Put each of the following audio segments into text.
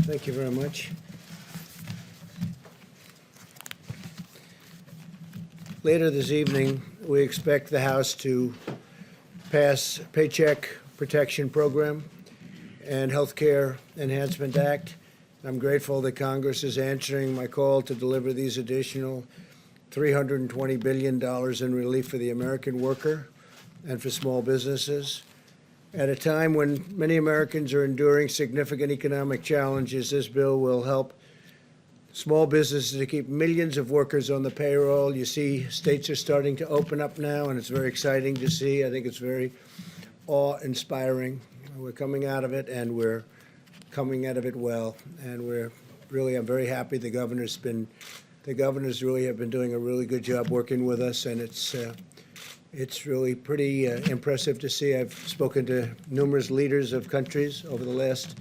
Thank you very much. Later this evening, we expect the House to pass Paycheck Protection Program and Healthcare Enhancement Act. I'm grateful that Congress is answering my call to deliver these additional $320 billion in relief for the American worker and for small businesses. At a time when many Americans are enduring significant economic challenges, this bill will help small businesses to keep millions of workers on the payroll. You see, states are starting to open up now, and it's very exciting to see. I think it's very awe-inspiring. We're coming out of it, and we're coming out of it well. And I'm very happy the governors really have been doing a really good job working with us, and it's really pretty impressive to see. I've spoken to numerous leaders of countries over the last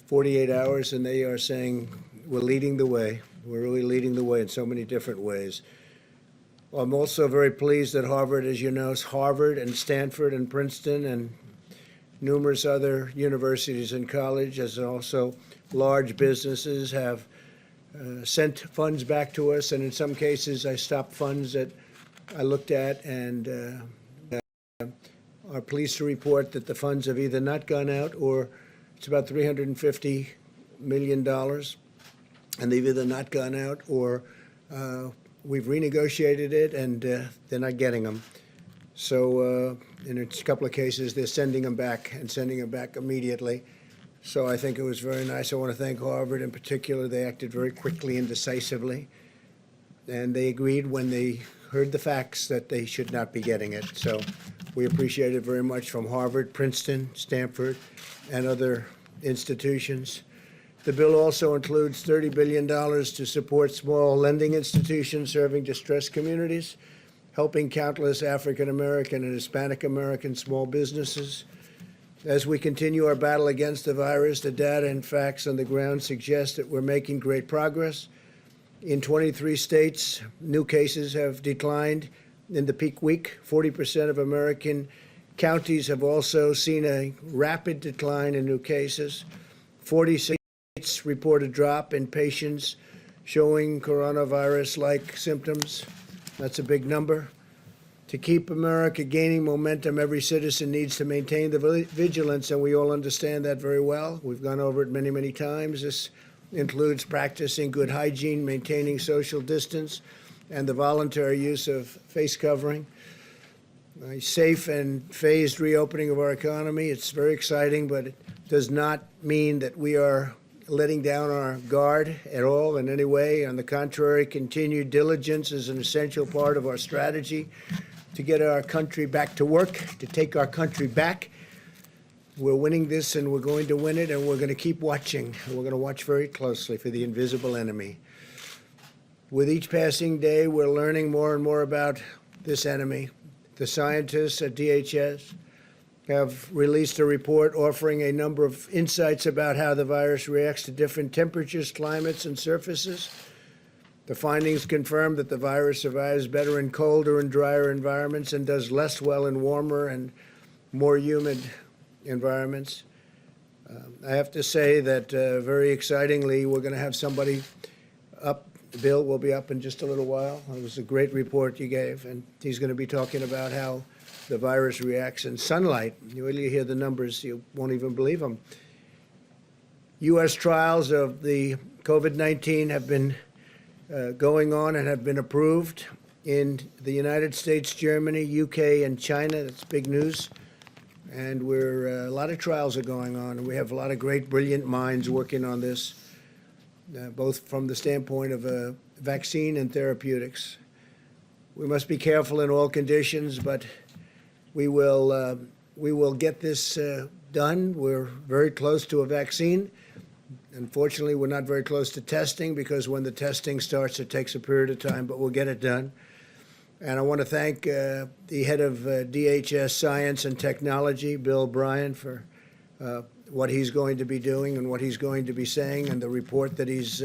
48 hours, and they are saying we're leading the way. We're really leading the way in so many different ways. I'm also very pleased that Harvard, as you know, Harvard and Stanford and Princeton and numerous other universities and colleges, and also large businesses have sent funds back to us, and in some cases I stopped funds that I looked at and are pleased to report that the funds have either not gone out, or it's about $350 million, and they've either not gone out or we've renegotiated it and they're not getting them. So in a couple of cases, they're sending them back and sending them back immediately. So I think it was very nice. I want to thank Harvard in particular. They acted very quickly and decisively, and they agreed when they heard the facts that they should not be getting it. So we appreciate it very much from Harvard, Princeton, Stanford, and other institutions. The bill also includes $30 billion to support small lending institutions serving distressed communities, helping countless African American and Hispanic American small businesses. As we continue our battle against the virus, the data and facts on the ground suggest that we're making great progress. In 23 states, new cases have declined in the peak week. 40% of American counties have also seen a rapid decline in new cases. 40 states report a drop in patients showing coronavirus-like symptoms. That's a big number. To keep America gaining momentum, every citizen needs to maintain the vigilance, and we all understand that very well. We've gone over it many, many times. This includes practicing good hygiene, maintaining social distance, and the voluntary use of face covering. A safe and phased reopening of our economy. It's very exciting, but it does not mean that we are letting down our guard at all in any way. On the contrary, continued diligence is an essential part of our strategy to get our country back to work, to take our country back. We're winning this, and we're going to win it, and we're going to keep watching. We're going to watch very closely for the invisible enemy. With each passing day, we're learning more and more about this enemy. The scientists at DHS have released a report offering a number of insights about how the virus reacts to different temperatures, climates, and surfaces. The findings confirm that the virus survives better in colder and drier environments and does less well in warmer and more humid environments. I have to say that very excitingly, we're going to have somebody up. Bill will be up in just a little while. It was a great report you gave, and he's going to be talking about how the virus reacts in sunlight. You really hear the numbers, you won't even believe them. U.S. trials of the COVID-19 have been going on and have been approved in the United States, Germany, UK, and China. That's big news. And a lot of trials are going on, and we have a lot of great, brilliant minds working on this, both from the standpoint of vaccine and therapeutics. We must be careful in all conditions, but we will get this done. We're very close to a vaccine. Unfortunately, we're not very close to testing, because when the testing starts, it takes a period of time, but we'll get it done. And I want to thank the head of DHS Science and Technology, Bill Bryan, for what he's going to be doing and what he's going to be saying, and the report that he's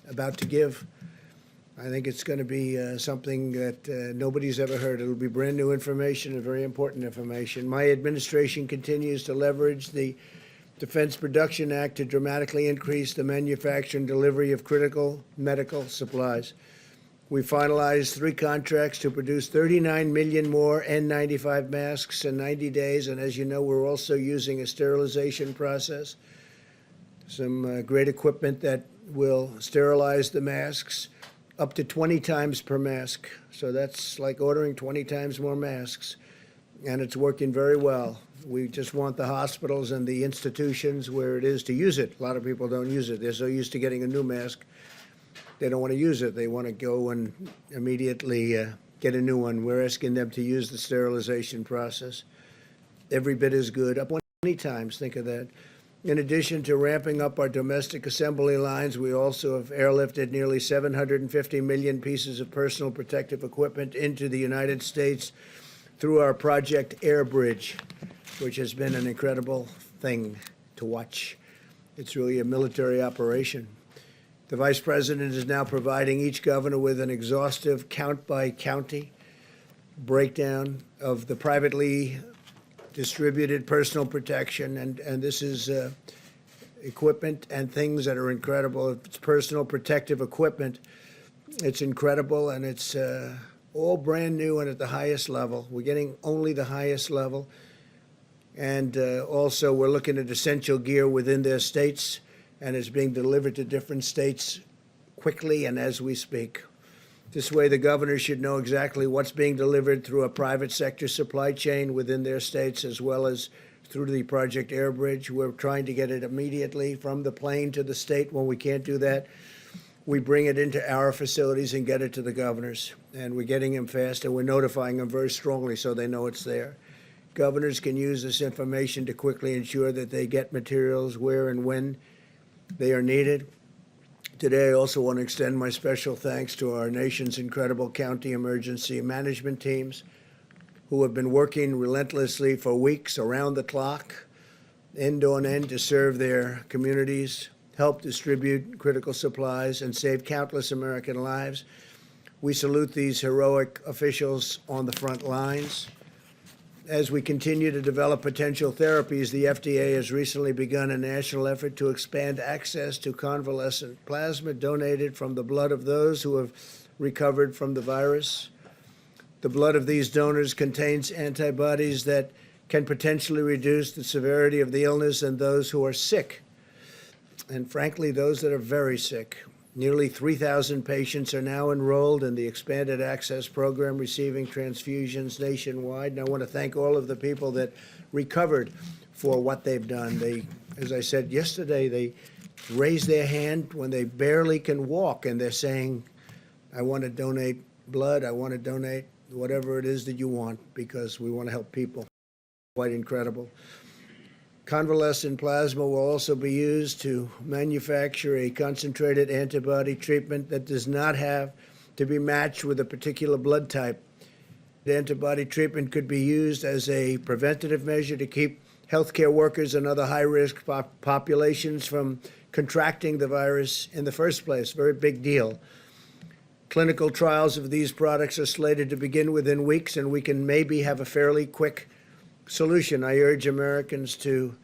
about to give. I think it's going to be something that nobody's ever heard. It'll be brand new information and very important information. My administration continues to leverage the Defense Production Act to dramatically increase the manufacture and delivery of critical medical supplies. We finalized 3 contracts to produce 39 million more N95 masks in 90 days. And as you know, we're also using a sterilization process, some great equipment that will sterilize the masks up to 20 times per mask. So that's like ordering 20 times more masks. And it's working very well. We just want the hospitals and the institutions where it is to use it. A lot of people don't use it. They're so used to getting a new mask, they don't want to use it. They want to go and immediately get a new one. We're asking them to use the sterilization process. Every bit as good, up 20 times, think of that. In addition to ramping up our domestic assembly lines, we also have airlifted nearly 750 million pieces of personal protective equipment into the United States through our Project Airbridge, which has been an incredible thing to watch. It's really a military operation. The Vice President is now providing each governor with an exhaustive count-by-county breakdown of the privately distributed personal protection, and this is equipment and things that are incredible. It's personal protective equipment. It's incredible, and it's all brand new and at the highest level. We're getting only the highest level. And also, we're looking at essential gear within their states, and it's being delivered to different states quickly and as we speak. This way, the governors should know exactly what's being delivered through a private sector supply chain within their states, as well as through the Project Airbridge. We're trying to get it immediately from the plane to the state. When we can't do that, we bring it into our facilities and get it to the governors. And we're getting them fast, and we're notifying them very strongly so they know it's there. Governors can use this information to quickly ensure that they get materials where and when they are needed. Today, I also want to extend my special thanks to our nation's incredible county emergency management teams who have been working relentlessly for weeks around the clock, end on end, to serve their communities, help distribute critical supplies, and save countless American lives. We salute these heroic officials on the front lines. As we continue to develop potential therapies, the FDA has recently begun a national effort to expand access to convalescent plasma donated from the blood of those who have recovered from the virus. The blood of these donors contains antibodies that can potentially reduce the severity of the illness in those who are sick, and frankly, those that are very sick. Nearly 3,000 patients are now enrolled in the Expanded Access Program, receiving transfusions nationwide. And I want to thank all of the people that recovered for what they've done. They, as I said yesterday, they raise their hand when they barely can walk, and they're saying, I want to donate blood, I want to donate whatever it is that you want, because we want to help people. Quite incredible. Convalescent plasma will also be used to manufacture a concentrated antibody treatment that does not have to be matched with a particular blood type. The antibody treatment could be used as a preventative measure to keep healthcare workers and other high-risk populations from contracting the virus in the first place. Very big deal. Clinical trials of these products are slated to begin within weeks, and we can maybe have a fairly quick solution. I urge Americans to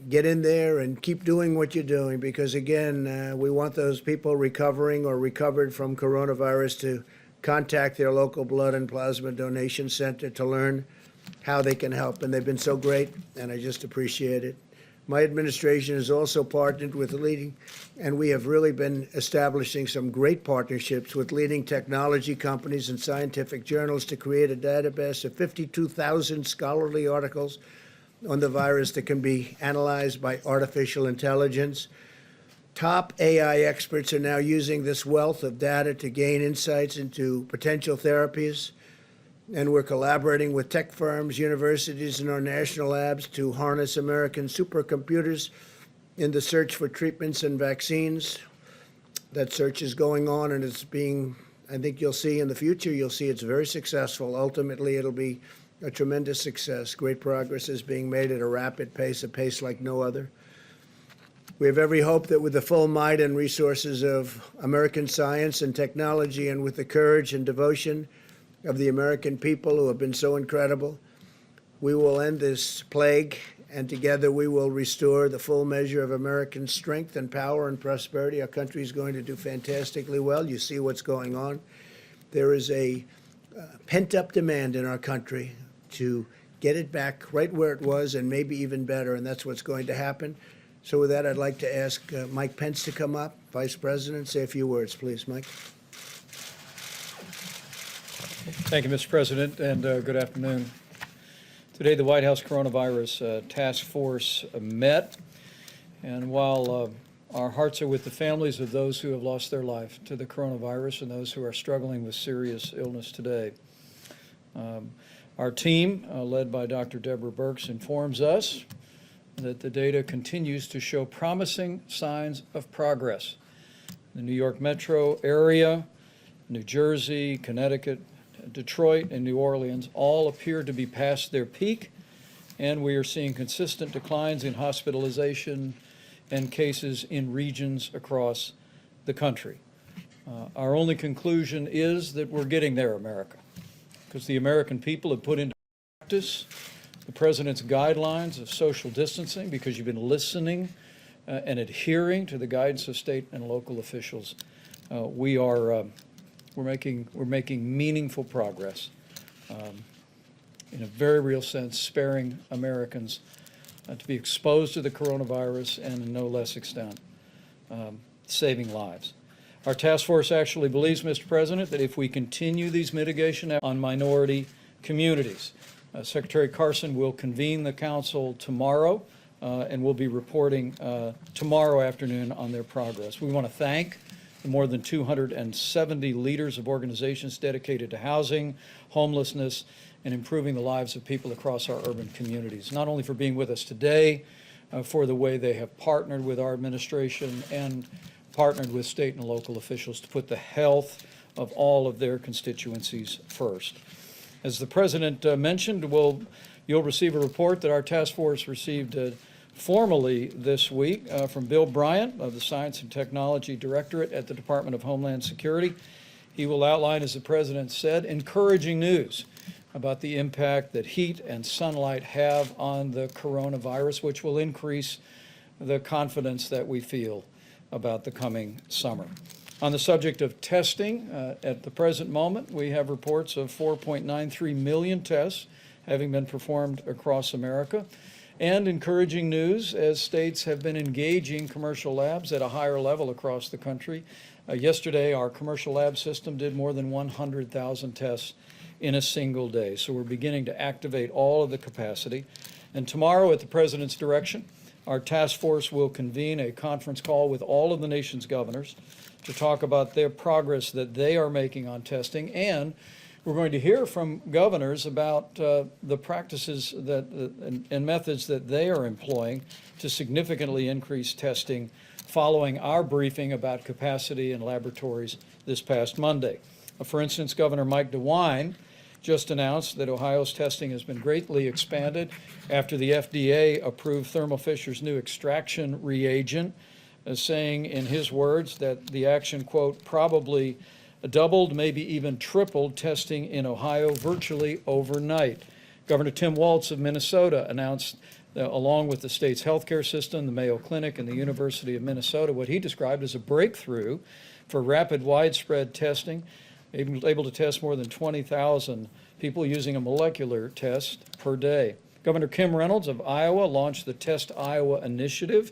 get in there and keep doing what you're doing, because, again, we want those people recovering or recovered from coronavirus to contact their local blood and plasma donation center to learn how they can help. And they've been so great, and I just appreciate it. My administration has also partnered with leading, and we have really been establishing some great partnerships with leading technology companies and scientific journals to create a database of 52,000 scholarly articles on the virus that can be analyzed by artificial intelligence. Top AI experts are now using this wealth of data to gain insights into potential therapies. And we're collaborating with tech firms, universities, and our national labs to harness American supercomputers in the search for treatments and vaccines. That search is going on, and it's being, I think you'll see in the future, you'll see it's very successful. Ultimately, it'll be a tremendous success. Great progress is being made at a rapid pace, a pace like no other. We have every hope that with the full might and resources of American science and technology, and with the courage and devotion of the American people who have been so incredible, we will end this plague and together we will restore the full measure of American strength and power and prosperity. Our country is going to do fantastically well. You see what's going on. There is a pent-up demand in our country to get it back right where it was and maybe even better, and that's what's going to happen. So with that, I'd like to ask Mike Pence to come up. Vice President, say a few words, please, Mike. Thank you, Mr. President, and good afternoon. Today, the White House Coronavirus Task Force met, and while our hearts are with the families of those who have lost their life to the coronavirus and those who are struggling with serious illness today, our team, led by Dr. Deborah Birx, informs us that the data continues to show promising signs of progress. The New York metro area, New Jersey, Connecticut, Detroit, and New Orleans all appear to be past their peak, and we are seeing consistent declines in hospitalization and cases in regions across the country. Our only conclusion is that we're getting there, America, because the American people have put into practice the President's guidelines of social distancing, because you've been listening and adhering to the guidance of state and local officials. We're making meaningful progress in a very real sense, sparing Americans to be exposed to the coronavirus and in no less extent saving lives. Our task force actually believes, Mr. President, that if we continue these mitigation efforts on minority communities, Secretary Carson will convene the council tomorrow and will be reporting tomorrow afternoon on their progress. We want to thank the more than 270 leaders of organizations dedicated to housing, homelessness, and improving the lives of people across our urban communities, not only for being with us today, for the way they have partnered with our administration and partnered with state and local officials to put the health of all of their constituencies first. As the President mentioned, you'll receive a report that our task force received formally this week from Bill Bryant of the Science and Technology Directorate at the Department of Homeland Security. He will outline, as the President said, encouraging news about the impact that heat and sunlight have on the coronavirus, which will increase the confidence that we feel about the coming summer. On the subject of testing, at the present moment, we have reports of 4.93 million tests having been performed across America, and encouraging news as states have been engaging commercial labs at a higher level across the country. Yesterday, our commercial lab system did more than 100,000 tests in a single day, so we're beginning to activate all of the capacity. And tomorrow, at the President's direction, our task force will convene a conference call with all of the nation's governors to talk about their progress that they are making on testing, and we're going to hear from governors about the practices that and methods that they are employing to significantly increase testing following our briefing about capacity in laboratories this past Monday. For instance, Governor Mike DeWine just announced that Ohio's testing has been greatly expanded after the FDA approved Thermo Fisher's new extraction reagent, saying in his words that the action, quote, probably doubled, maybe even tripled testing in Ohio virtually overnight. Governor Tim Walz of Minnesota announced, along with the state's healthcare system, the Mayo Clinic, and the University of Minnesota, what he described as a breakthrough for rapid, widespread testing, able to test more than 20,000 people using a molecular test per day. Governor Kim Reynolds of Iowa launched the Test Iowa initiative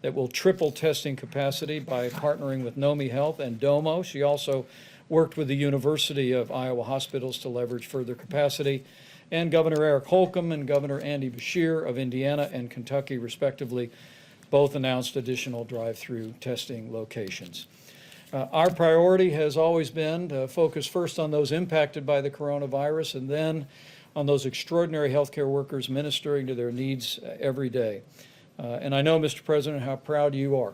that will triple testing capacity by partnering with Nomi Health and Domo. She also worked with the University of Iowa hospitals to leverage further capacity. And Governor Eric Holcomb and Governor Andy Beshear of Indiana and Kentucky, respectively, both announced additional drive-through testing locations. Our priority has always been to focus first on those impacted by the coronavirus and then on those extraordinary healthcare workers ministering to their needs every day. And I know, Mr. President, how proud you are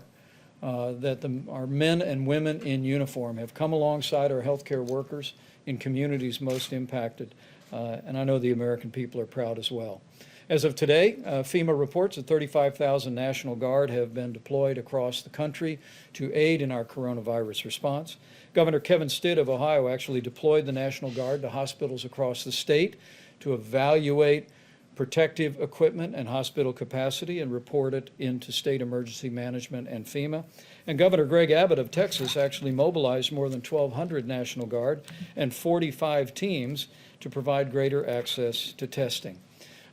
that our men and women in uniform have come alongside our healthcare workers in communities most impacted. And I know the American people are proud as well. As of today, FEMA reports that 35,000 National Guard have been deployed across the country to aid in our coronavirus response. Governor Kevin Stitt of Ohio actually deployed the National Guard to hospitals across the state to evaluate protective equipment and hospital capacity and report it into state emergency management and FEMA. And Governor Greg Abbott of Texas actually mobilized more than 1,200 National Guard and 45 teams to provide greater access to testing.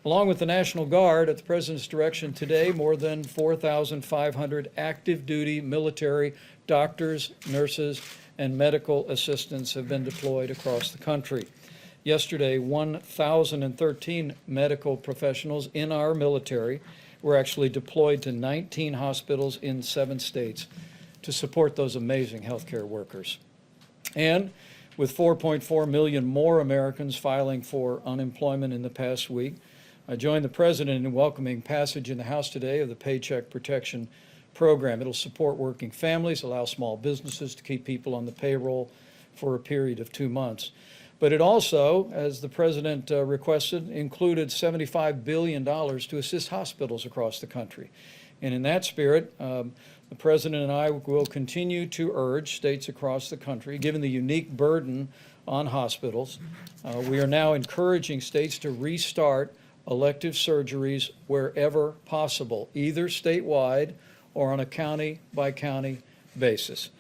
Along with the National Guard, at the President's direction today, more than 4,500 active duty military doctors, nurses, and medical assistants have been deployed across the country. Yesterday, 1,013 medical professionals in our military were actually deployed to 19 hospitals in 7 states to support those amazing healthcare workers. And with 4.4 million more Americans filing for unemployment in the past week, I joined the President in welcoming passage in the House today of the Paycheck Protection Program. It'll support working families, allow small businesses to keep people on the payroll for a period of 2 months. But it also, as the President requested, included $75 billion to assist hospitals across the country. And in that spirit, the President and I will continue to urge states across the country, given the unique burden on hospitals, we are now encouraging states to restart elective surgeries wherever possible, either statewide or on a county-by-county basis.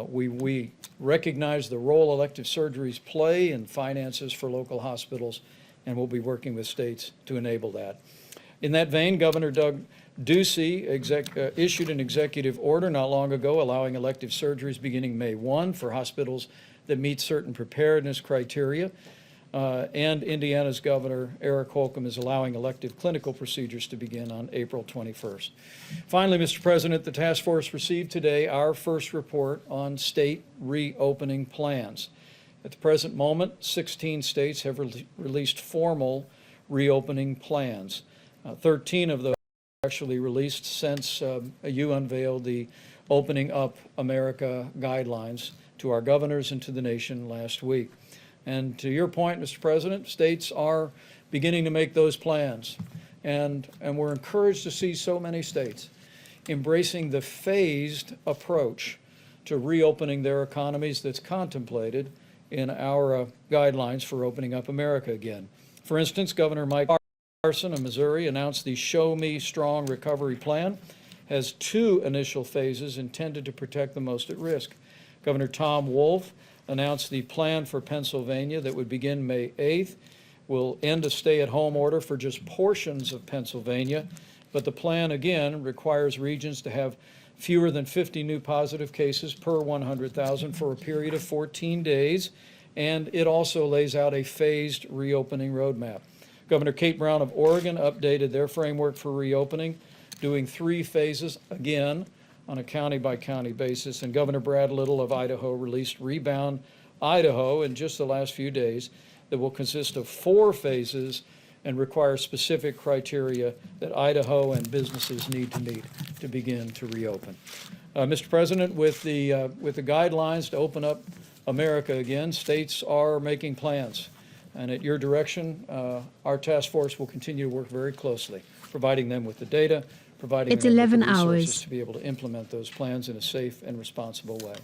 We recognize the role elective surgeries play in finances for local hospitals, and we'll be working with states to enable that. In that vein, Governor Doug Ducey issued an executive order not long ago allowing elective surgeries beginning May 1 for hospitals that meet certain preparedness criteria. And Indiana's Governor Eric Holcomb is allowing elective clinical procedures to begin on April 21st. Finally, Mr. President, the task force received today our first report on state reopening plans. At the present moment, 16 states have released formal reopening plans. 13 of those actually released since you unveiled the Opening Up America guidelines to our governors and to the nation last week. And to your point, Mr. President, states are beginning to make those plans. And we're encouraged to see so many states embracing the phased approach to reopening their economies that's contemplated in our guidelines for opening up America again. For instance, Governor Mike Parson of Missouri announced the Show Me Strong Recovery Plan has 2 initial phases intended to protect the most at risk. Governor Tom Wolf announced the plan for Pennsylvania that would begin May 8th, will end a stay-at-home order for just portions of Pennsylvania, but the plan, again, requires regions to have fewer than 50 new positive cases per 100,000 for a period of 14 days, and it also lays out a phased reopening roadmap. Governor Kate Brown of Oregon updated their framework for reopening, doing 3 phases, again, on a county-by-county basis, and Governor Brad Little of Idaho released Rebound Idaho in just the last few days that will consist of 4 phases and require specific criteria that Idaho and businesses need to meet to begin to reopen. Mr. President, with the guidelines to open up America again, states are making plans. And at your direction, our task force will continue to work very closely, providing them with the data, providing It's them with the 11 resources hours. to be able to implement those plans in a safe and responsible way.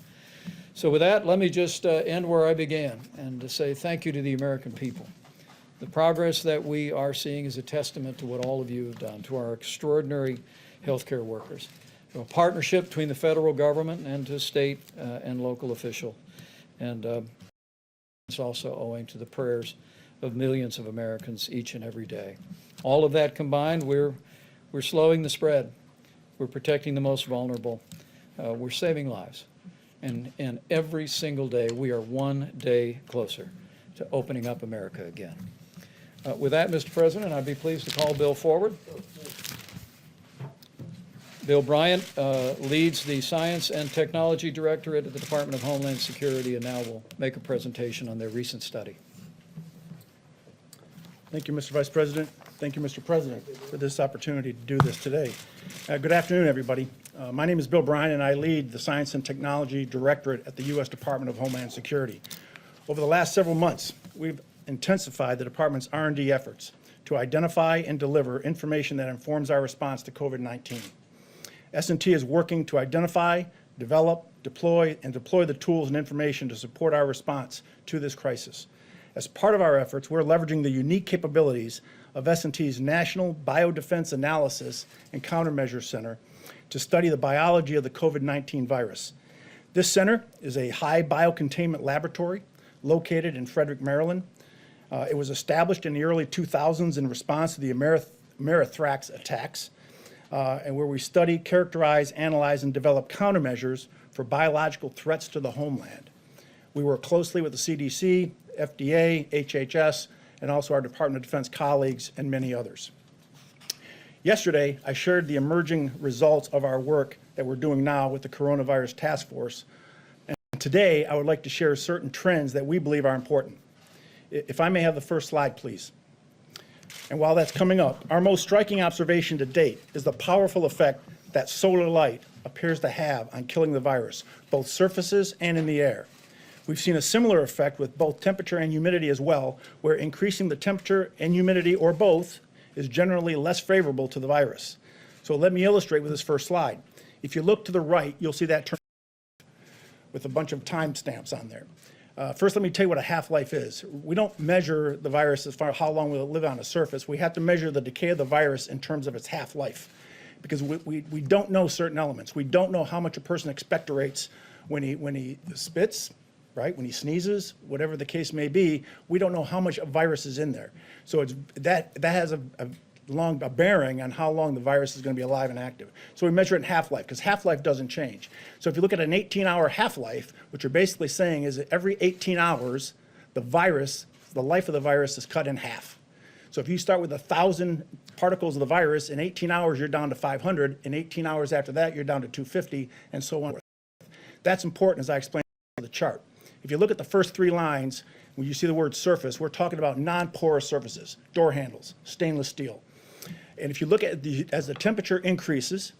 So with that, let me just end where I began and to say thank you to the American people. The progress that we are seeing is a testament to what all of you have done, to our extraordinary healthcare workers, to a partnership between the federal government and to state and local officials. And it's also owing to the prayers of millions of Americans each and every day. All of that combined, we're slowing the spread. We're protecting the most vulnerable. We're saving lives. And every single day, we are one day closer to opening up America again. With that, Mr. President, I'd be pleased to call Bill forward. Bill Bryant leads the Science and Technology Directorate at the Department of Homeland Security and now will make a presentation on their recent study. Thank you, Mr. Vice President. Thank you, Mr. President, for this opportunity to do this today. Good afternoon, everybody. My name is Bill Bryant, and I lead the Science and Technology Directorate at the U.S. Department of Homeland Security. Over the last several months, we've intensified the department's R&D efforts to identify and deliver information that informs our response to COVID-19. S&T is working to identify, develop, deploy the tools and information to support our response to this crisis. As part of our efforts, we're leveraging the unique capabilities of S&T's National Biodefense Analysis and Countermeasure Center to study the biology of the COVID-19 virus. This center is a high biocontainment laboratory located in Frederick, Maryland. It was established in the early 2000s in response to the Amerithrax attacks, and where we study, characterize, analyze, and develop countermeasures for biological threats to the homeland. We work closely with the CDC, FDA, HHS, and also our Department of Defense colleagues and many others. Yesterday, I shared the emerging results of our work that we're doing now with the Coronavirus Task Force. And today, I would like to share certain trends that we believe are important. If I may have the first slide, please. And while that's coming up, our most striking observation to date is the powerful effect that solar light appears to have on killing the virus, both surfaces and in the air. We've seen a similar effect with both temperature and humidity as well, where increasing the temperature and humidity, or both, is generally less favorable to the virus. So let me illustrate with this first slide. If you look to the right, you'll see that term with a bunch of timestamps on there. First, let me tell you what a half-life is. We don't measure the virus as far as how long will it live on a surface. We have to measure the decay of the virus in terms of its half-life, because we don't know certain elements. We don't know how much a person expectorates when he spits, right? When he sneezes, whatever the case may be, we don't know how much virus is in there. So that has a bearing on how long the virus is going to be alive and active. So we measure it in half-life, because half-life doesn't change. So if you look at an 18-hour half-life, what you're basically saying is that every 18 hours, the life of the virus is cut in half. So if you start with 1,000 particles of the virus, in 18 hours, you're down to 500. In 18 hours after that, you're down to 250, and so on. That's important, as I explained on the chart. If you look at the first three lines, when you see the word surface, we're talking about non-porous surfaces, door handles, stainless steel. And if you look at as the temperature increases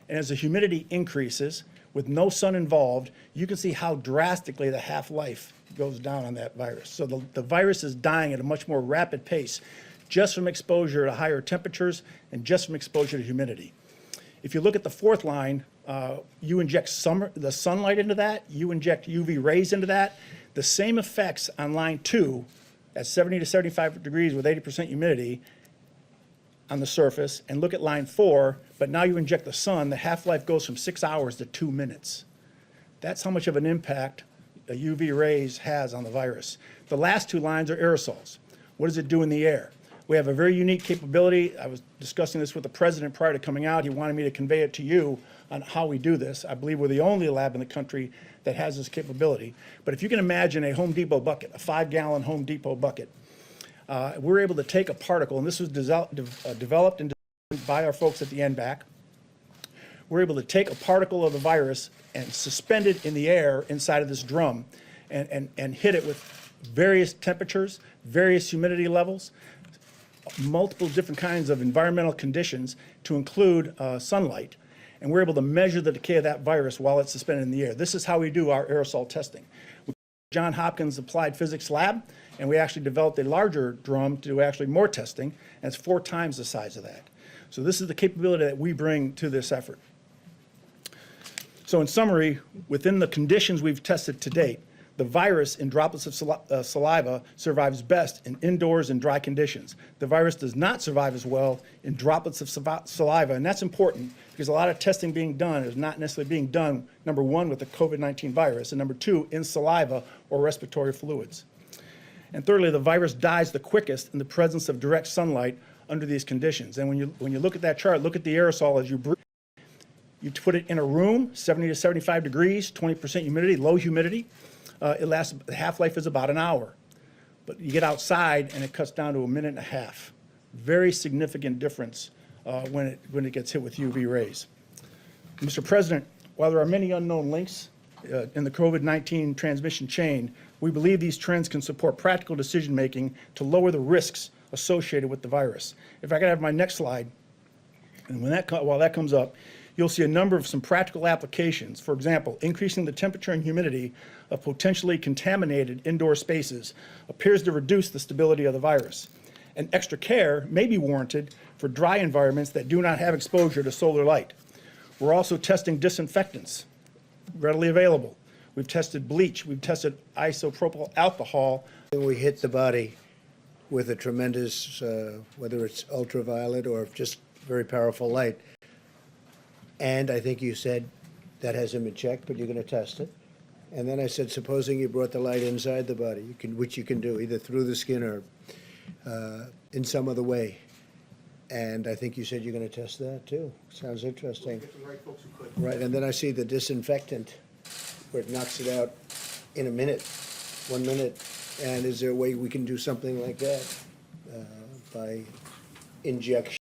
and as the humidity increases, with no sun involved, you can see how drastically the half-life goes down on that virus. So the virus is dying at a much more rapid pace, just from exposure to higher temperatures and just from exposure to humidity. If you look at the fourth line, you inject the sunlight into that, you inject UV rays into that. The same effects on line 2 at 70 to 75 degrees with 80% humidity on the surface, and look at line 4, but now you inject the sun, the half-life goes from 6 hours to 2 minutes. That's how much of an impact a UV rays has on the virus. The last two lines are aerosols. What does it do in the air? We have a very unique capability. I was discussing this with the president prior to coming out. He wanted me to convey it to you on how we do this. I believe we're the only lab in the country that has this capability. But if you can imagine a Home Depot bucket, a 5-gallon Home Depot bucket, we're able to take a particle, and this was developed and designed by our folks at the NBAC. We're able to take a particle of the virus and suspend it in the air inside of this drum and hit it with various temperatures, various humidity levels, multiple different kinds of environmental conditions to include sunlight. And we're able to measure the decay of that virus while it's suspended in the air. This is how we do our aerosol testing. Johns Hopkins Applied Physics Lab, and we actually developed a larger drum to do actually more testing, and it's 4 times the size of that. So this is the capability that we bring to this effort. So in summary, within the conditions we've tested to date, the virus in droplets of saliva survives best in indoors and dry conditions. The virus does not survive as well in droplets of saliva, and that's important because a lot of testing being done is not necessarily being done, number 1, with the COVID-19 virus, and number 2, in saliva or respiratory fluids. And thirdly, the virus dies the quickest in the presence of direct sunlight under these conditions. And when you look at that chart, look at the aerosol as you breathe. You put it in a room, 70 to 75 degrees, 20% humidity, low humidity. The half-life is about an hour. But you get outside and it cuts down to a minute and a half. Very significant difference when it gets hit with UV rays. Mr. President, while there are many unknown links in the COVID-19 transmission chain, we believe these trends can support practical decision-making to lower the risks associated with the virus. If I could have my next slide, and while that comes up, you'll see a number of some practical applications. For example, increasing the temperature and humidity of potentially contaminated indoor spaces appears to reduce the stability of the virus. And extra care may be warranted for dry environments that do not have exposure to solar light. We're also testing disinfectants, readily available. We've tested bleach, we've tested isopropyl alcohol. When we hit the body, with a tremendous, whether it's ultraviolet or just very powerful light. And I think you said that hasn't been checked, but you're going to test it. And then I said, supposing you brought the light inside the body, which you can do, either through the skin or in some other way. And I think you said you're going to test that, too. Sounds interesting. Right, and then I see the disinfectant, where it knocks it out in a minute, 1 minute. And is there a way we can do something like that by injection?